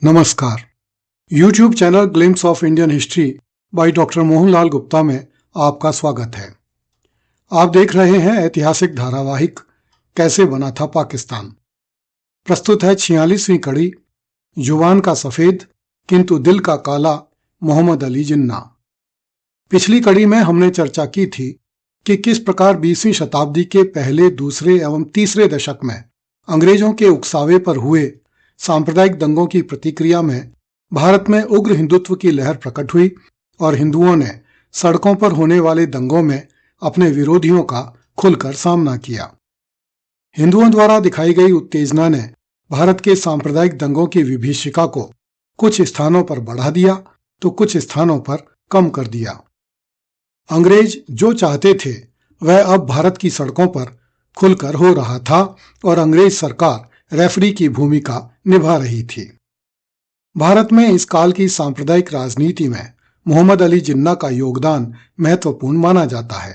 नमस्कार। YouTube channel glimpse of Indian history by doctor Mohanlal Gupta में आपका स्वागत है। आप देख रहे हैं ऐतिहासिक धारावाहिक कैसे बना था पाकिस्तान। प्रस्तुत है 46वीं कड़ी, जुबान का सफेद किंतु दिल का काला, मोहम्मद अली जिन्ना। पिछली कड़ी में हमने चर्चा की थी कि किस प्रकार 20वीं शताब्दी के पहले, दूसरे एवं तीसरे दशक में अंग्रेजों के उकसावे पर हुए सांप्रदायिक दंगों की प्रतिक्रिया में भारत में उग्र हिंदुत्व की लहर प्रकट हुई और हिंदुओं ने सड़कों पर होने वाले दंगों में अपने विरोधियों का खुलकर सामना किया। हिंदुओं द्वारा दिखाई गई उत्तेजना ने भारत के सांप्रदायिक दंगों की विभीषिका को कुछ स्थानों पर बढ़ा दिया तो कुछ स्थानों पर कम कर दिया। अंग्रेज जो चाहते थे वह अब भारत की सड़कों पर खुलकर हो रहा था और अंग्रेज सरकार रेफरी की भूमिका निभा रही थी। भारत में इस काल की सांप्रदायिक राजनीति में मोहम्मद अली जिन्ना का योगदान महत्वपूर्ण माना जाता है।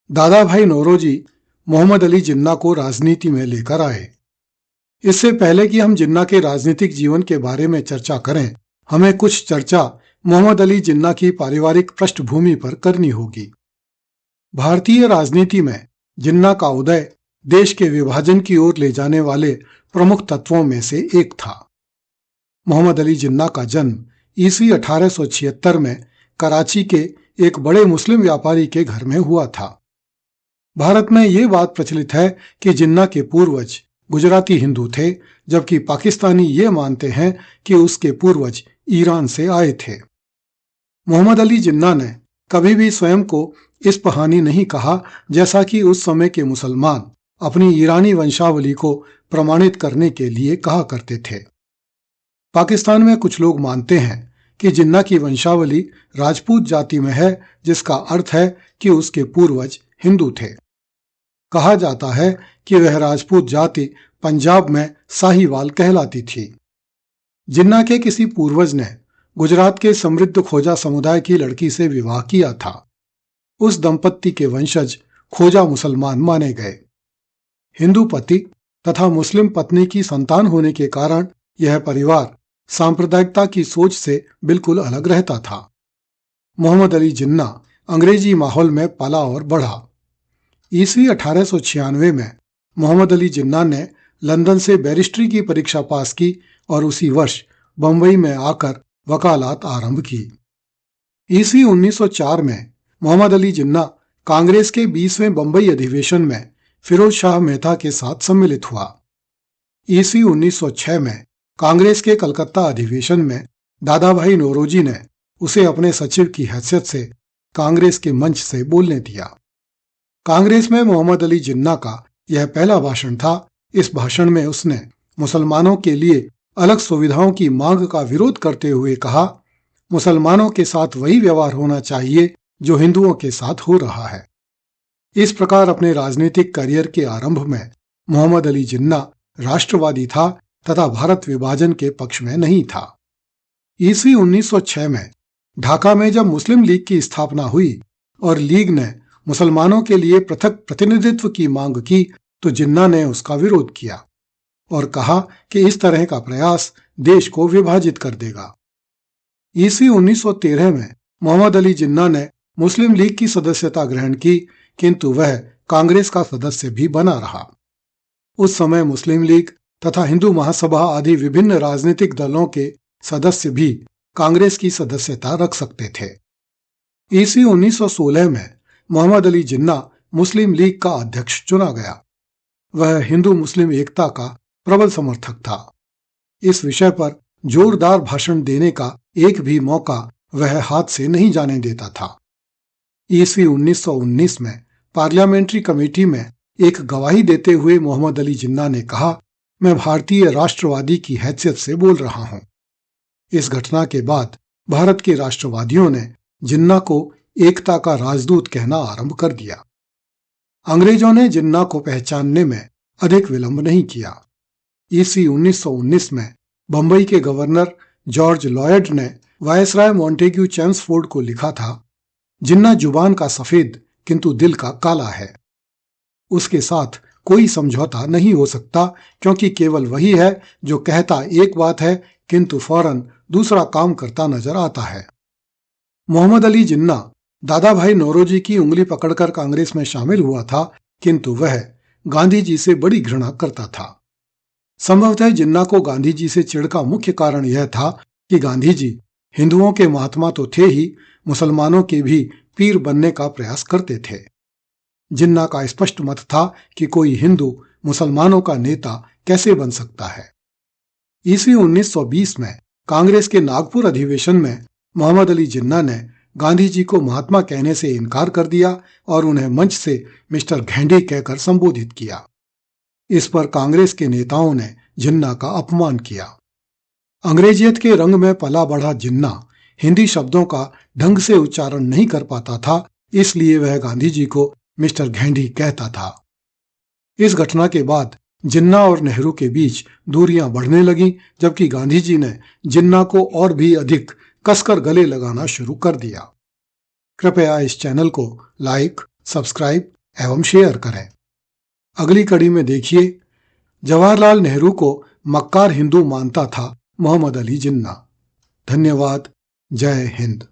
दादा भाई नौरोजी मोहम्मद अली जिन्ना को राजनीति में लेकर आए। इससे पहले कि हम जिन्ना के राजनीतिक जीवन के बारे में चर्चा करें, हमें कुछ चर्चा मोहम्मद अली जिन्ना की पारिवारिक पृष्ठभूमि पर करनी होगी। भारतीय राजनीति में जिन्ना का उदय देश के विभाजन की ओर ले जाने वाले प्रमुख तत्वों में से एक था। मोहम्मद अली जिन्ना का जन्म ईस्वी 1876 में कराची के एक बड़े मुस्लिम व्यापारी के घर में हुआ था। भारत में ये बात प्रचलित है कि जिन्ना के पूर्वज गुजराती हिंदू थे, जबकि पाकिस्तानी ये मानते हैं कि उसके पूर्वज ईरान से आए थे। मोहम्मद अली जिन्ना ने कभी भी स्वयं को इस्पहानी नहीं कहा, जैसा कि उस समय के मुसलमान अपनी ईरानी वंशावली को प्रमाणित करने के लिए कहा करते थे। पाकिस्तान में कुछ लोग मानते हैं कि जिन्ना की वंशावली राजपूत जाति में है, जिसका अर्थ है कि उसके पूर्वज हिंदू थे। कहा जाता है कि वह राजपूत जाति पंजाब में साहिवाल कहलाती थी। जिन्ना के किसी पूर्वज ने गुजरात के समृद्ध खोजा समुदाय की लड़की से विवाह किया था। उस दंपत्ति के वंशज खोजा मुसलमान माने गए। हिंदू पति तथा मुस्लिम पत्नी की संतान होने के कारण यह परिवार सांप्रदायिकता की सोच से बिल्कुल अलग रहता था। मोहम्मद अली जिन्ना अंग्रेजी माहौल में पला और बढ़ा। ईस्वी 1896 में मोहम्मद अली जिन्ना ने लंदन से बैरिस्ट्री की परीक्षा पास की और उसी वर्ष बंबई में आकर वकालत आरंभ की। ईस्वी 1904 में मोहम्मद अली जिन्ना कांग्रेस के 20वें बंबई अधिवेशन में फिरोज शाह मेहता के साथ सम्मिलित हुआ। ईस्वी 1906 में कांग्रेस के कलकत्ता अधिवेशन में दादा भाई नौरोजी ने उसे अपने सचिव की हैसियत से कांग्रेस के मंच से बोलने दिया। कांग्रेस में मोहम्मद अली जिन्ना का यह पहला भाषण था। इस भाषण में उसने मुसलमानों के लिए अलग सुविधाओं की मांग का विरोध करते हुए कहा, मुसलमानों के साथ वही व्यवहार होना चाहिए जो हिंदुओं के साथ हो रहा है। इस प्रकार अपने राजनीतिक करियर के आरंभ में मोहम्मद अली जिन्ना राष्ट्रवादी था तथा भारत विभाजन के पक्ष में नहीं था। ईस्वी 1906 में ढाका में जब मुस्लिम लीग की स्थापना हुई और लीग ने मुसलमानों के लिए पृथक प्रतिनिधित्व की मांग की, तो जिन्ना ने उसका विरोध किया और कहा कि इस तरह का प्रयास देश को विभाजित कर देगा। ईस्वी 1913 में मोहम्मद अली जिन्ना ने मुस्लिम लीग की सदस्यता ग्रहण की, किंतु वह कांग्रेस का सदस्य भी बना रहा। उस समय मुस्लिम लीग तथा हिंदू महासभा आदि विभिन्न राजनीतिक दलों के सदस्य भी कांग्रेस की सदस्यता रख सकते थे। ईस्वी 1916 में मोहम्मद अली जिन्ना मुस्लिम लीग का अध्यक्ष चुना गया। वह हिंदू मुस्लिम एकता का प्रबल समर्थक था। इस विषय पर जोरदार भाषण देने का एक भी मौका वह हाथ से नहीं जाने देता था। ईस्वी 1919 में पार्लियामेंट्री कमेटी में एक गवाही देते हुए मोहम्मद अली जिन्ना ने कहा, मैं भारतीय राष्ट्रवादी की हैसियत से बोल रहा हूं। इस घटना के बाद भारत के राष्ट्रवादियों ने जिन्ना को एकता का राजदूत कहना आरंभ कर दिया। अंग्रेजों ने जिन्ना को पहचानने में अधिक विलंब नहीं किया। ईस्वी 1919 में बंबई के गवर्नर जॉर्ज लॉयड ने वायसराय मॉन्टेग्यू चेम्सफोर्ड को लिखा था, जिन्ना जुबान का सफेद किंतु दिल का काला है। उसके साथ कोई समझौता नहीं हो सकता, क्योंकि केवल वही है जो कहता एक बात है किंतु फौरन दूसरा काम करता नजर आता है। मोहम्मद अली जिन्ना दादा भाई नौरोजी की उंगली पकड़कर कांग्रेस में शामिल हुआ था, किंतु वह गांधी जी से बड़ी घृणा करता था। संभवतः जिन्ना को गांधी जी से चिढ़ का मुख्य कारण यह था कि गांधी जी हिंदुओं के महात्मा तो थे ही, मुसलमानों के भी पीर बनने का प्रयास करते थे। जिन्ना का स्पष्ट मत था कि कोई हिंदू मुसलमानों का नेता कैसे बन सकता है। ईस्वी 1920 में कांग्रेस के नागपुर अधिवेशन में मोहम्मद अली जिन्ना ने गांधी जी को महात्मा कहने से इनकार कर दिया और उन्हें मंच से मिस्टर घेंडी कहकर संबोधित किया। इस पर कांग्रेस के नेताओं ने जिन्ना का अपमान किया। अंग्रेजियत के रंग में पला बढ़ा जिन्ना हिंदी शब्दों का ढंग से उच्चारण नहीं कर पाता था, इसलिए वह गांधी जी को मिस्टर घेंडी कहता था। इस घटना के बाद जिन्ना और नेहरू के बीच दूरियां बढ़ने लगीं, जबकि गांधी जी ने जिन्ना को और भी अधिक कसकर गले लगाना शुरू कर दिया। कृपया इस चैनल को लाइक, सब्सक्राइब एवं शेयर करें। अगली कड़ी में देखिए, जवाहरलाल नेहरू को मक्कार हिंदू मानता था मोहम्मद अली जिन्ना। धन्यवाद। जय हिंद।